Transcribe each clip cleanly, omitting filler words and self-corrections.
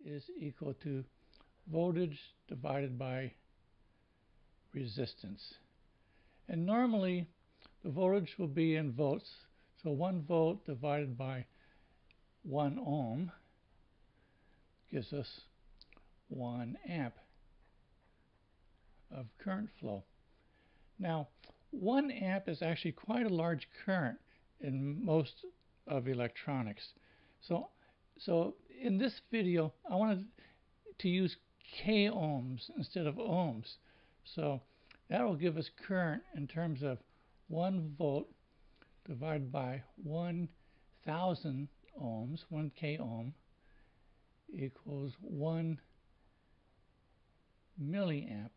is equal to voltage divided by resistance. And normally the voltage will be in volts, so 1 volt divided by 1 ohm gives us 1 amp of current flow. Now, 1 amp is actually quite a large current in most of electronics. So in this video, I wanted to use k ohms instead of ohms. So that will give us current in terms of 1 volt divided by 1,000 ohms, 1 k ohm, equals 1 milliamp.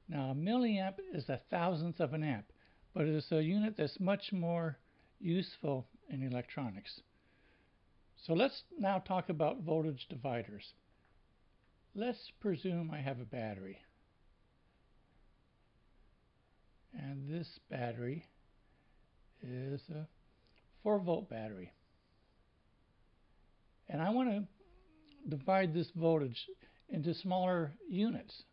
Now, a milliamp is a thousandth of an amp, but it is a unit that's much more useful in electronics. So let's now talk about voltage dividers. Let's presume I have a battery. And this battery is a 4-volt battery. And I want to divide this voltage into smaller units.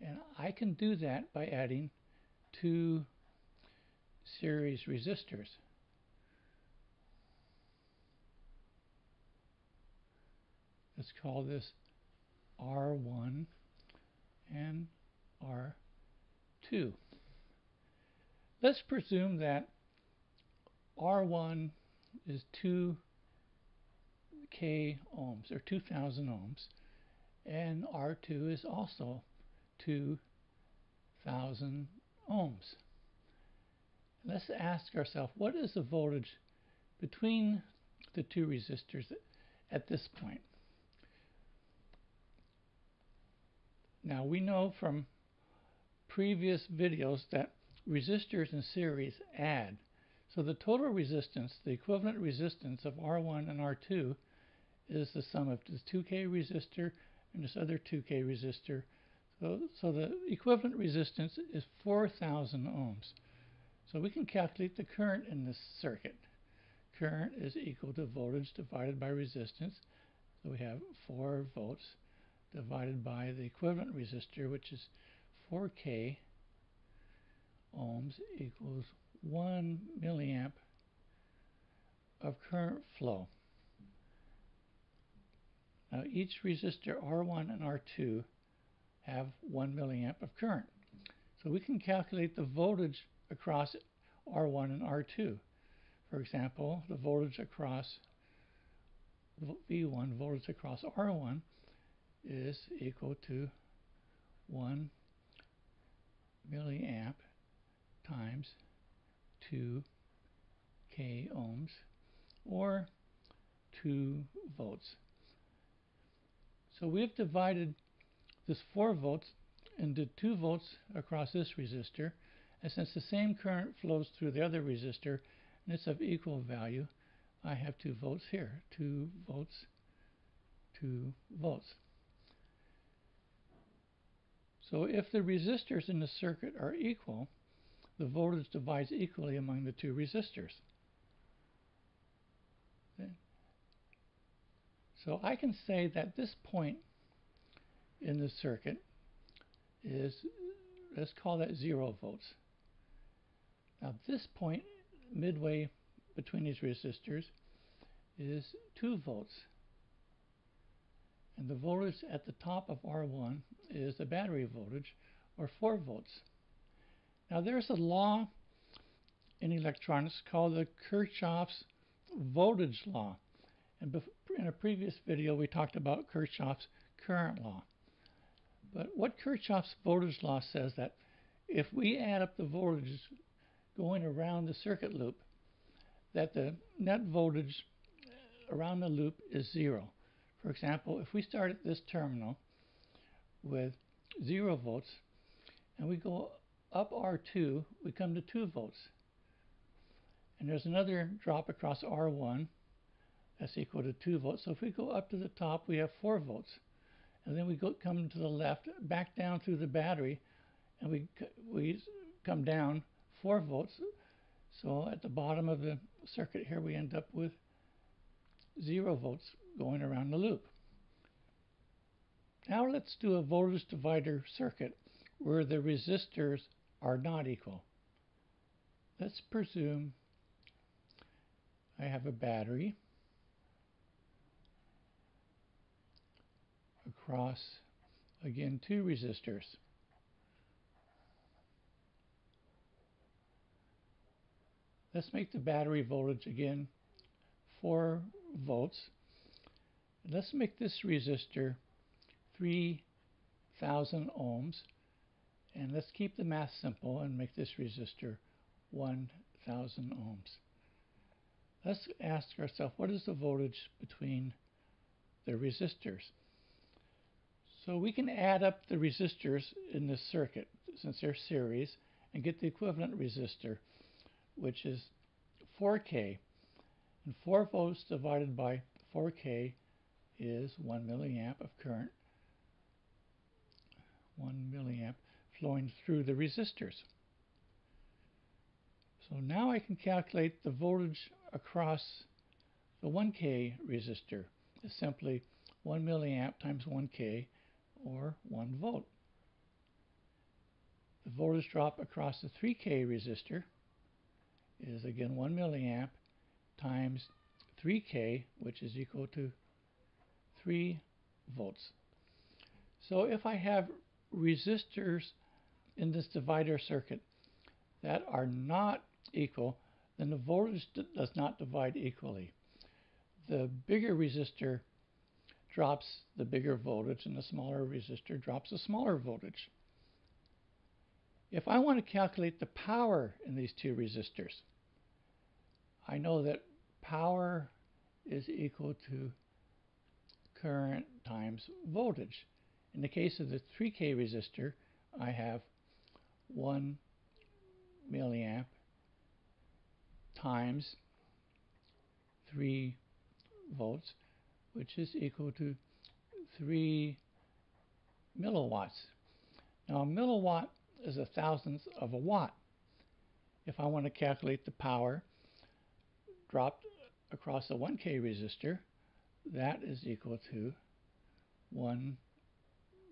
And I can do that by adding 2 series resistors. Let's call this R1 and R2. Let's presume that R1 is 2 k ohms, or 2,000 ohms, and R2 is also 2,000 ohms. Let's ask ourselves, what is the voltage between the 2 resistors at this point? Now, we know from previous videos that resistors in series add. So the total resistance, the equivalent resistance of R1 and R2, is the sum of this 2K resistor and this other 2K resistor. So the equivalent resistance is 4,000 ohms. So we can calculate the current in this circuit. Current is equal to voltage divided by resistance. So we have 4 volts divided by the equivalent resistor, which is 4K ohms, equals 1 milliamp of current flow. Now, each resistor R1 and R2 have 1 milliamp of current. So we can calculate the voltage across R1 and R2. For example, the voltage across V1, voltage across R1, is equal to 1 milliamp times 2 k ohms, or 2 volts. So we have divided this 4 volts into 2 volts across this resistor, and since the same current flows through the other resistor and it's of equal value, I have 2 volts here. 2 volts, 2 volts. So if the resistors in the circuit are equal, the voltage divides equally among the 2 resistors. Okay. So I can say that this point in the circuit is, let's call that 0 volts. Now this point midway between these resistors is 2 volts. And the voltage at the top of R1 is the battery voltage, or 4 volts. Now there's a law in electronics called the Kirchhoff's voltage law. And in a previous video we talked about Kirchhoff's current law. But what Kirchhoff's voltage law says that if we add up the voltages going around the circuit loop, that the net voltage around the loop is 0. For example, if we start at this terminal with 0 volts and we go up R2, we come to 2 volts. And there's another drop across R1 that's equal to 2 volts. So if we go up to the top, we have 4 volts. And then we come to the left, back down through the battery, and we come down 4 volts. So at the bottom of the circuit here, we end up with 0 volts going around the loop. Now let's do a voltage divider circuit where the resistors are not equal. Let's presume I have a battery across, again, two resistors. Let's make the battery voltage, again, 4 volts. Let's make this resistor 3,000 ohms. And let's keep the math simple and make this resistor 1,000 ohms. Let's ask ourselves, what is the voltage between the resistors? So we can add up the resistors in this circuit, since they're series, and get the equivalent resistor, which is 4K. And 4 volts divided by 4K is 1 milliamp of current, 1 milliamp flowing through the resistors. So now I can calculate the voltage across the 1K resistor. It's simply 1 milliamp times 1K, or 1 volt. The voltage drop across the 3K resistor is again 1 milliamp times 3K, which is equal to 3 volts. So if I have resistors in this divider circuit that are not equal, then the voltage does not divide equally. The bigger resistor drops the bigger voltage, and the smaller resistor drops the smaller voltage. If I want to calculate the power in these two resistors, I know that power is equal to current times voltage. In the case of the 3K resistor, I have 1 milliamp times 3 volts, which is equal to 3 milliwatts. Now, a milliwatt is a thousandth of a watt. If I want to calculate the power dropped across a 1K resistor, that is equal to 1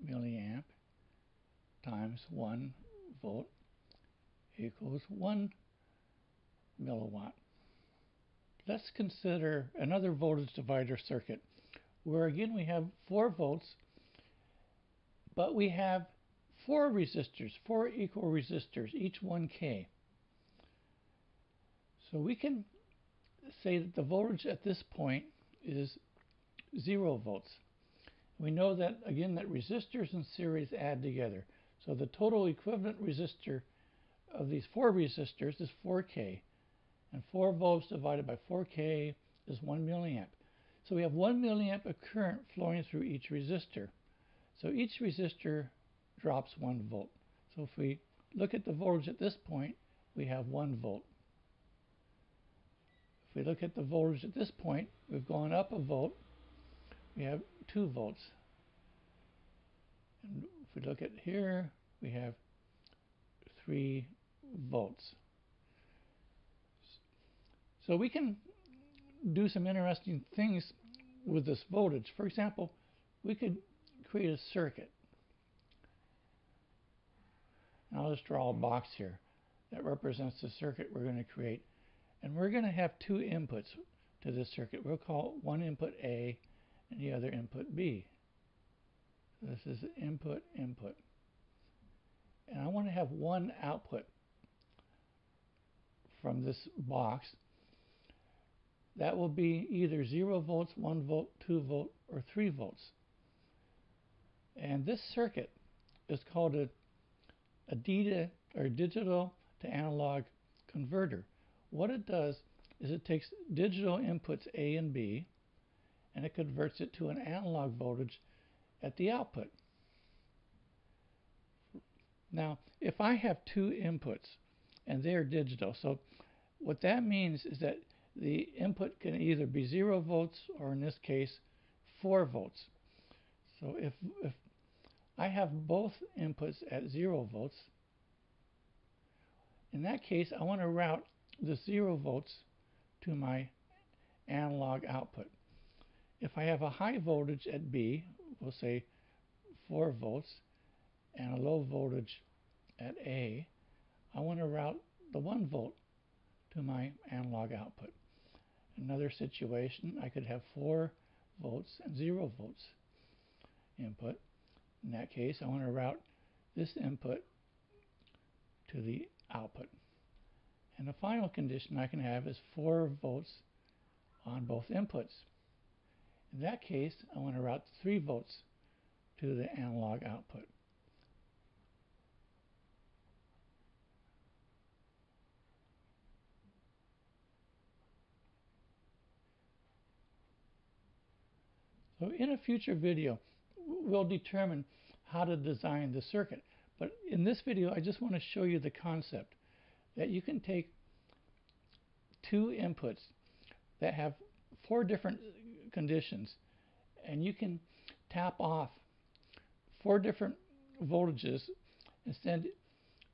milliamp times 1 volt equals 1 milliwatt. Let's consider another voltage divider circuit where again we have 4 volts, but we have 4 resistors, 4 equal resistors, each 1K. So we can say that the voltage at this point is 0 volts. We know that, again, that resistors in series add together. So the total equivalent resistor of these 4 resistors is 4K. And 4 volts divided by 4K is 1 milliamp. So we have 1 milliamp of current flowing through each resistor. So each resistor drops 1 volt. So if we look at the voltage at this point, we have 1 volt. If we look at the voltage at this point, we've gone up a volt. We have 2 volts. And if we look at here, we have 3 volts. So we can do some interesting things with this voltage. For example, we could create a circuit. And I'll just draw a box here that represents the circuit we're going to create. And we're going to have 2 inputs to this circuit. We'll call one input A and the other input B. So this is input, input. And I want to have one output from this box. That will be either 0 volts, 1 volt, 2 volt, or 3 volts. And this circuit is called a digital to analog converter. What it does is it takes digital inputs A and B and it converts it to an analog voltage at the output. Now, if I have 2 inputs and they're digital, so what that means is that the input can either be 0 volts or, in this case, 4 volts. So if I have both inputs at 0 volts, in that case, I want to route the 0 volts to my analog output. If I have a high voltage at B, we'll say 4 volts and a low voltage at A, I want to route the 1 volt to my analog output. Another situation, I could have 4 volts and 0 volts input. In that case, I want to route this input to the output. And the final condition I can have is 4 volts on both inputs. In that case, I want to route 3 volts to the analog output. So in a future video, we'll determine how to design the circuit. But in this video, I just want to show you the concept that you can take 2 inputs that have 4 different conditions, and you can tap off 4 different voltages and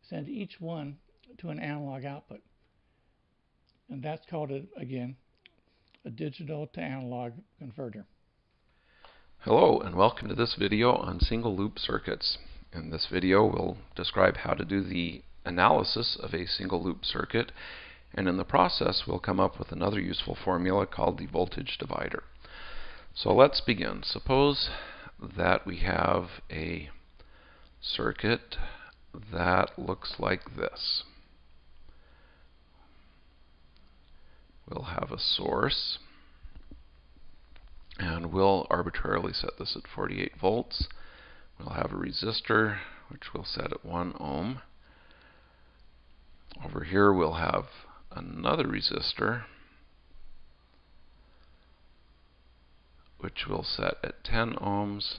send each one to an analog output. And that's called, again, a digital to analog converter. Hello and welcome to this video on single loop circuits. In this video we'll describe how to do the analysis of a single loop circuit, and in the process we'll come up with another useful formula called the voltage divider. So let's begin. Suppose that we have a circuit that looks like this. We'll have a source, and we'll arbitrarily set this at 48 volts. We'll have a resistor, which we'll set at 1 ohm. Over here we'll have another resistor, which we'll set at 10 ohms,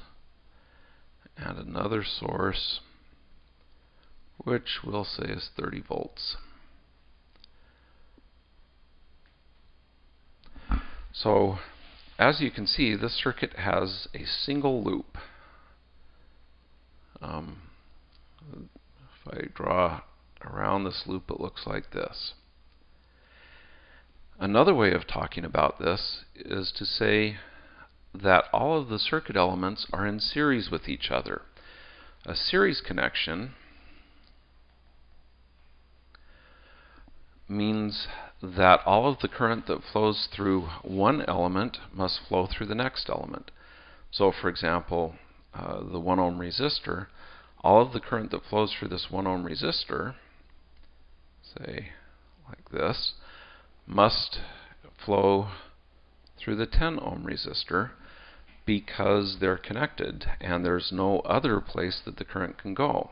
and another source, which we'll say is 30 volts. So, as you can see, this circuit has a single loop. If I draw around this loop, it looks like this. Another way of talking about this is to say that all of the circuit elements are in series with each other. A series connection means that all of the current that flows through one element must flow through the next element. So for example, the 1 ohm resistor, all of the current that flows through this 1 ohm resistor, say like this, must flow through the 10 ohm resistor because they're connected and there's no other place that the current can go.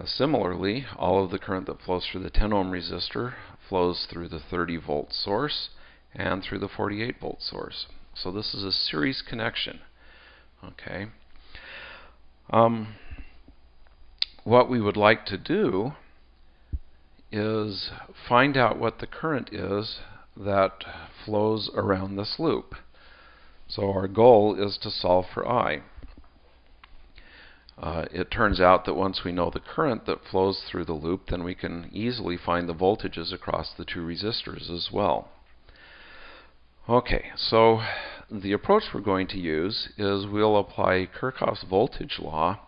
Similarly, all of the current that flows through the 10 ohm resistor flows through the 30 volt source and through the 48 volt source. So this is a series connection. Okay. What we would like to do is find out what the current is that flows around this loop. So our goal is to solve for I. It turns out that once we know the current that flows through the loop, then we can easily find the voltages across the 2 resistors as well. Okay, so the approach we're going to use is we'll apply Kirchhoff's voltage law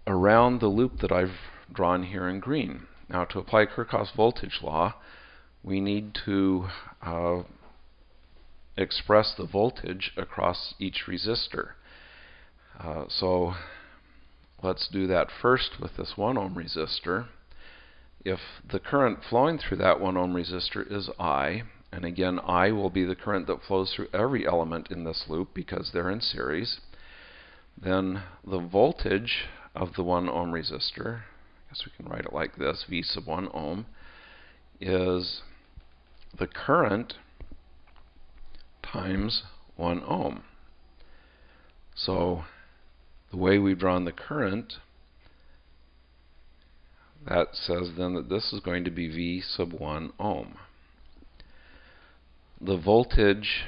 around the loop that I've drawn here in green. Now, to apply Kirchhoff's voltage law, we need to express the voltage across each resistor. So let's do that first with this 1 ohm resistor. If the current flowing through that 1 ohm resistor is I, and again I will be the current that flows through every element in this loop because they're in series, then the voltage of the 1 ohm resistor, I guess we can write it like this, V sub 1 ohm, is the current times 1 ohm. So the way we've drawn the current, that says then that this is going to be V sub 1 ohm. The voltage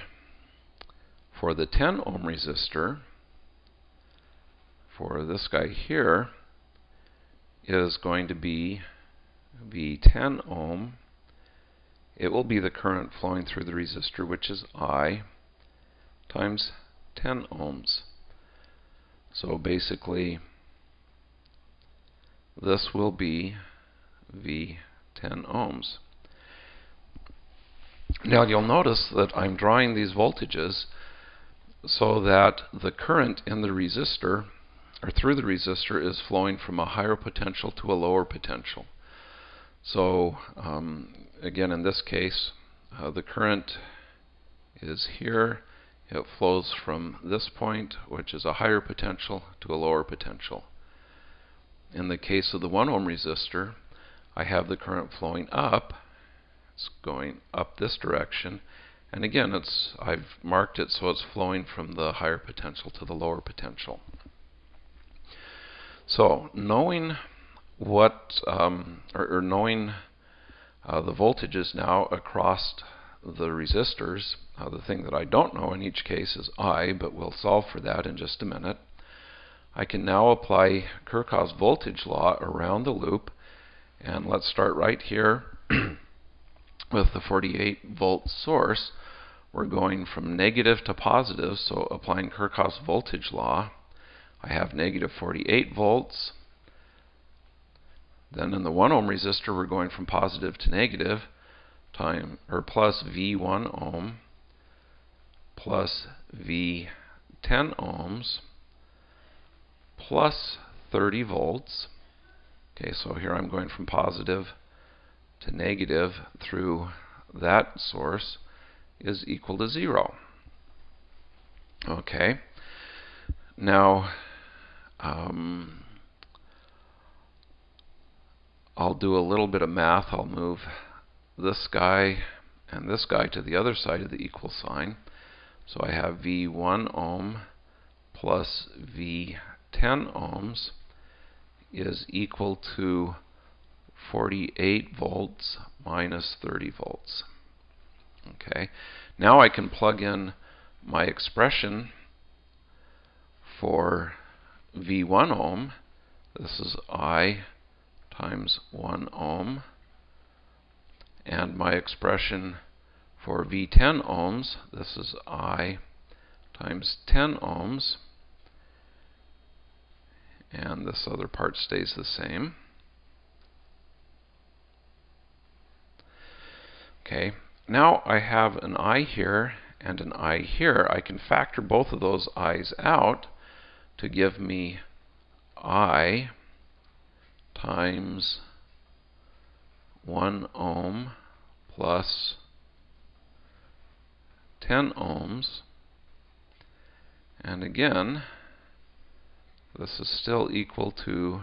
for the 10 ohm resistor, for this guy here, is going to be V10 ohm. It will be the current flowing through the resistor, which is I, times 10 ohms. So basically, this will be V10 ohms. Now you'll notice that I'm drawing these voltages so that the current in the resistor, or through the resistor, is flowing from a higher potential to a lower potential. So again, in this case, the current is here. It flows from this point, which is a higher potential, to a lower potential. In the case of the 1 ohm resistor, I have the current flowing up. It's going up this direction. And again, I've marked it so it's flowing from the higher potential to the lower potential. So knowing knowing the voltages now across the resistors, the thing that I don't know in each case is I, but we'll solve for that in just a minute. I can now apply Kirchhoff's voltage law around the loop, and let's start right here with the 48 volt source. We're going from negative to positive, so applying Kirchhoff's voltage law, I have negative 48 volts. Then in the 1 ohm resistor, we're going from positive to negative, plus V1 ohm plus V10 ohms plus 30 volts. Okay, so here I'm going from positive to negative through that source is equal to 0. Okay, now I'll do a little bit of math. I'll move this guy and this guy to the other side of the equal sign. So I have V1 ohm plus V10 ohms is equal to 48 volts minus 30 volts. Okay, now I can plug in my expression for V1 ohm. This is I times 1 ohm. And my expression for V10 ohms, this is I times 10 ohms. And this other part stays the same. Okay, now I have an I here and an I here. I can factor both of those I's out to give me I times 1 ohm plus 10 ohms. And again, this is still equal to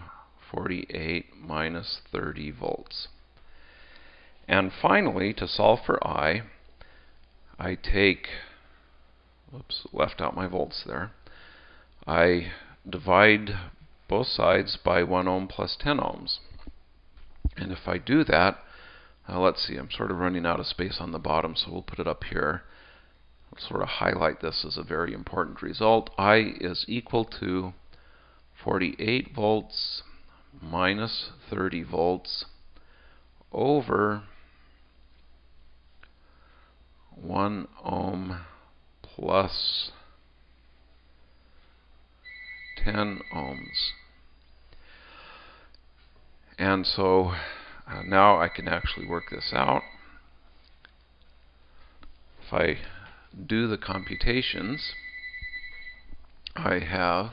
48 minus 30 volts. And finally, to solve for I take, whoops, left out my volts there. I divide both sides by 1 ohm plus 10 ohms. And if I do that, let's see, I'm sort of running out of space on the bottom, so we'll put it up here. I'll sort of highlight this as a very important result. I is equal to 48 volts minus 30 volts over 1 ohm plus 10 ohms. And so now I can actually work this out. If I do the computations, I have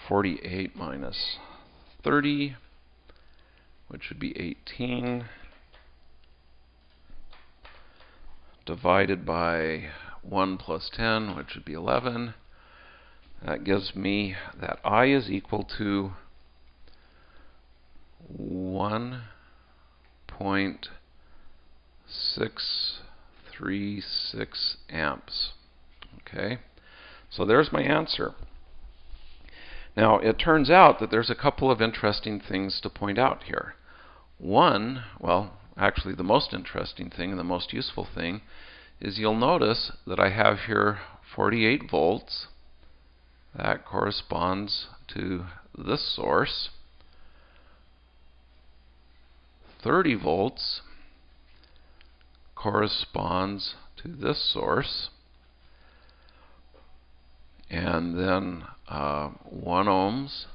48 minus 30, which would be 18, divided by 1 plus 10, which would be 11. That gives me that I is equal to 1.636 amps. Okay, so there's my answer. Now, it turns out that there's a couple of interesting things to point out here. One, well, actually the most interesting thing and the most useful thing is you'll notice that I have here 48 volts. That corresponds to this source. 30 volts corresponds to this source. And then 1 ohms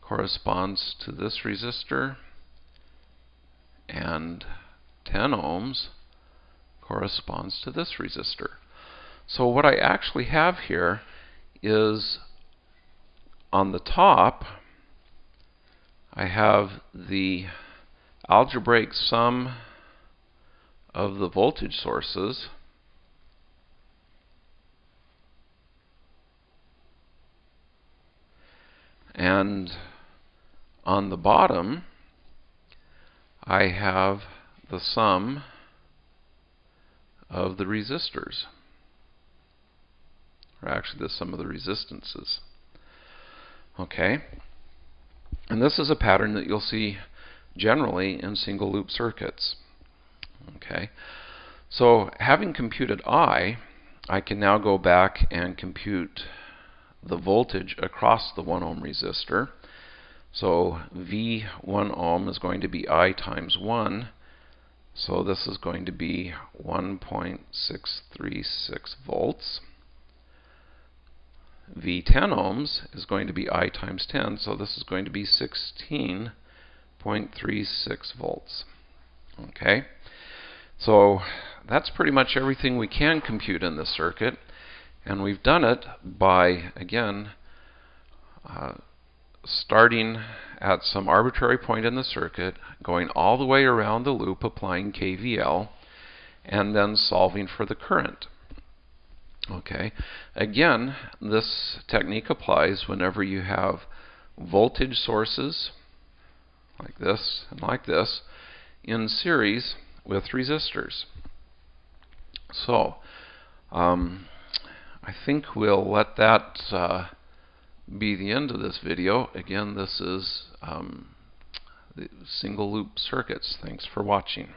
corresponds to this resistor, and 10 ohms corresponds to this resistor. So what I actually have here is, on the top, I have the algebraic sum of the voltage sources, and on the bottom I have the sum of the resistors, or actually the sum of the resistances. Okay, and this is a pattern that you'll see generally in single loop circuits. Okay, so having computed I can now go back and compute the voltage across the 1 ohm resistor. So V1 ohm is going to be I times 1. So this is going to be 1.636 volts. V10 ohms is going to be I times 10. So this is going to be 16.36 volts. Okay. So that's pretty much everything we can compute in this circuit. And we've done it by, again, starting at some arbitrary point in the circuit, going all the way around the loop, applying KVL, and then solving for the current. Okay. Again, this technique applies whenever you have voltage sources, like this and like this, in series with resistors. So, I think we'll let that be the end of this video. Again, this is the single loop circuits. Thanks for watching.